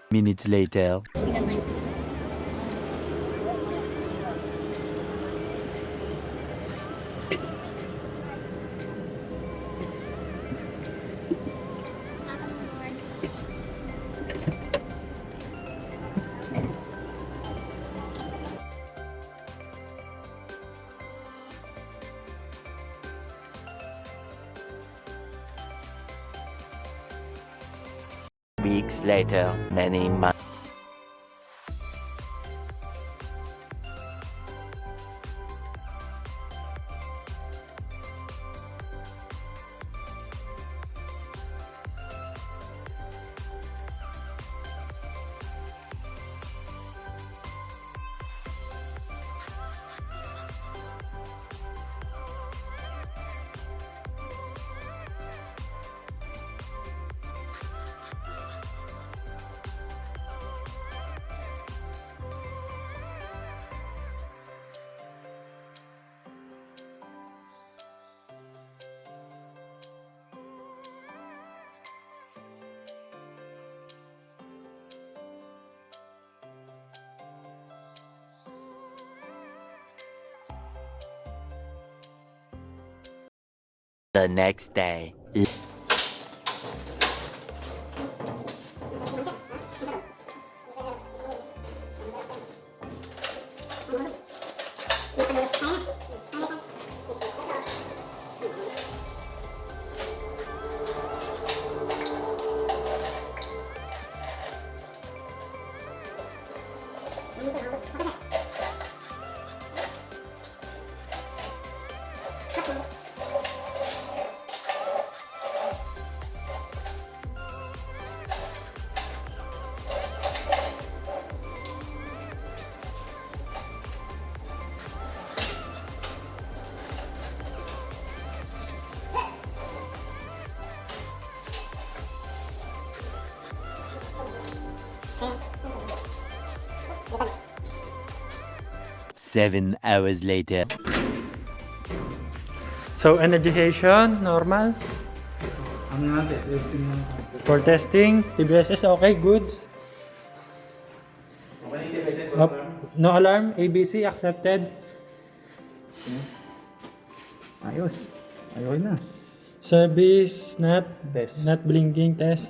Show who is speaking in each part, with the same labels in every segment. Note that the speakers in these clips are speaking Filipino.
Speaker 1: Minutes later. Weeks later, many months. The next day. Seven hours later.
Speaker 2: So, energization, normal.
Speaker 3: Ano natin? Testing mo.
Speaker 2: For testing, TBSS, okay, goods.
Speaker 3: Okay, TBSS.
Speaker 2: Up, no alarm, ABC, accepted.
Speaker 3: Ayos. Ayos na.
Speaker 2: Service,
Speaker 3: Test.
Speaker 2: not blinking, test.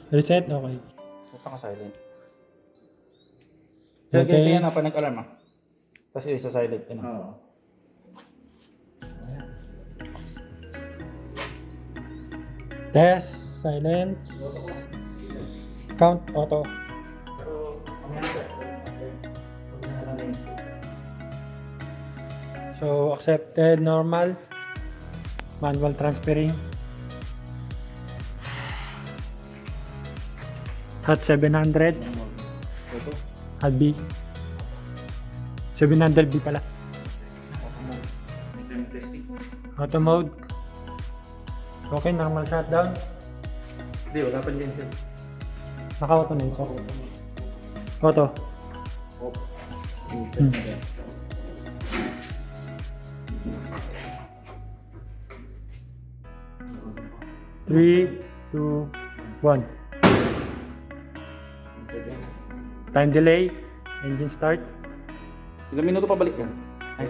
Speaker 2: Reset, okay.
Speaker 3: Punta ka silent. So,
Speaker 2: Okay.
Speaker 3: ganyan na pa nag-alarm ah. Tapos isa silent. Oo.
Speaker 2: Test, silence. Count, auto. So, accepted, normal. Manual transferring. Hot 700. Hot B. 700B pala.
Speaker 3: Testing.
Speaker 2: Auto mode. Okay, normal shutdown.
Speaker 3: Hindi, wala pa din siya.
Speaker 2: Naka-auto na yun, so. Auto. Hmm. 3, 2, 1. Time delay. Engine start.
Speaker 3: Ilang minuto pa balik yan? Ay.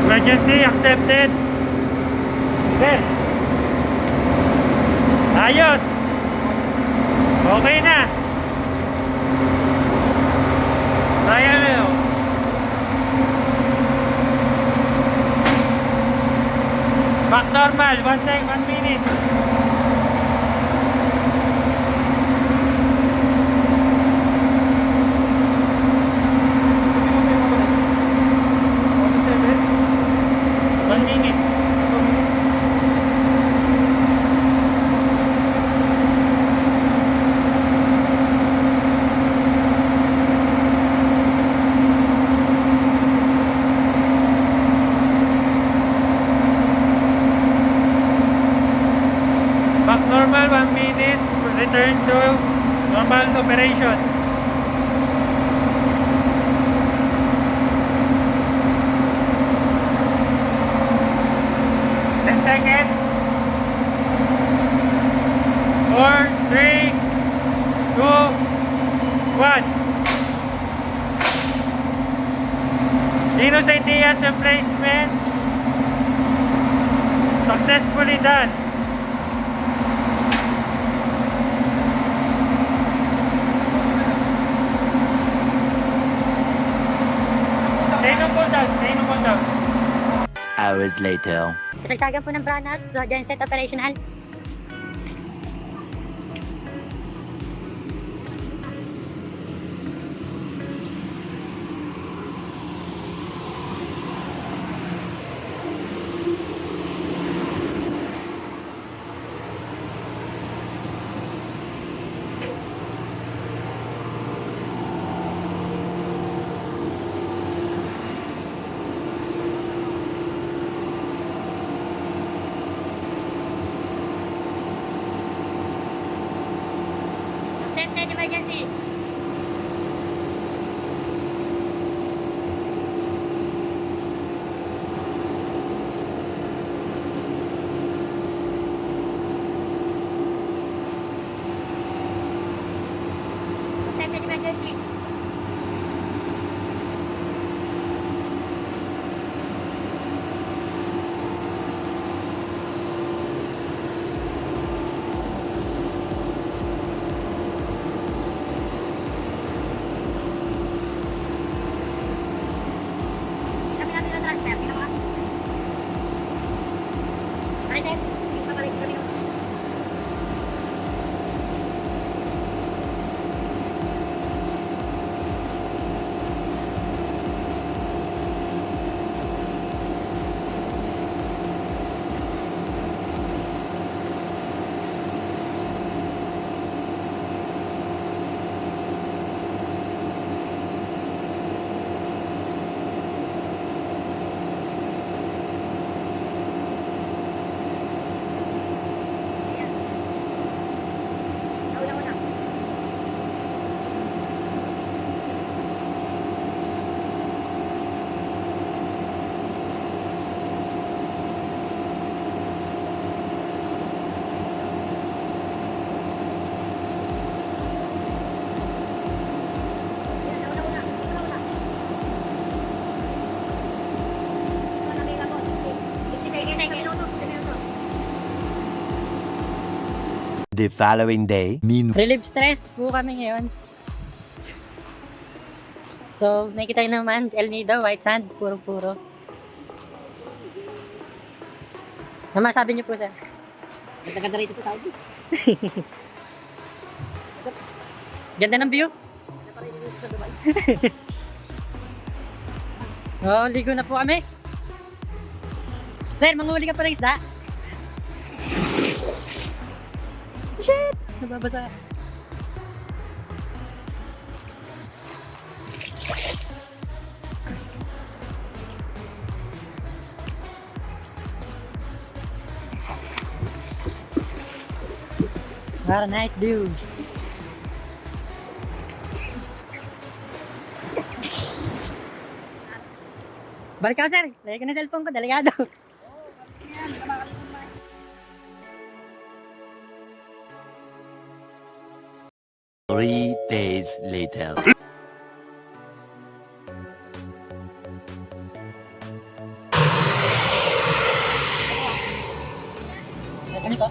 Speaker 2: Emergency accepted. There. Ayos. Okay na. Kaya na yun. Back normal. 1 minute. Back normal, 1 minute. Return to normal operation. Ignition placement successfully done. Tayo ng down.
Speaker 1: Hours later.
Speaker 4: Kasagsagan po ng brownout, so genset operational. Set na emergency. Set na emergency. Kami natin ang transfer, pinaka. Pare, sir. Papalik kami naman. Ayan. Nauna. Ayan, nauna. Ito na, may labot. 60 minuto.
Speaker 1: The following day.
Speaker 4: Relieve stress po kami ngayon. So, nakikita nyo naman, El Nido, white sand, puro-puro. Ano masabi niyo po, sir?
Speaker 5: Ganda-ganda rito sa Saudi.
Speaker 4: Ganda ng view. Oh, ligo na po kami. Sir, manghuli ka pa ng isda. Shit! Nababasa. What a nice view. Balik ka, sir. Lagay ko na cellphone ko, delikado.
Speaker 1: 3 days later.
Speaker 4: Ano po?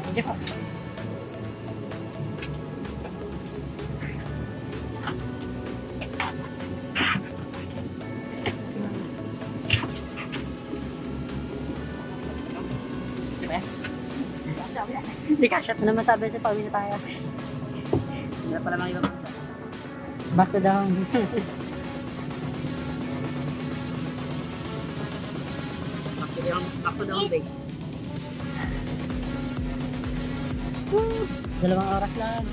Speaker 4: Sige po. Diba? Hindi ka shot. Ano masabi sa pauwi na tayo?
Speaker 5: Wala pala mga ibang
Speaker 4: Back to down.
Speaker 5: back to the home base.
Speaker 4: 2 oras lang.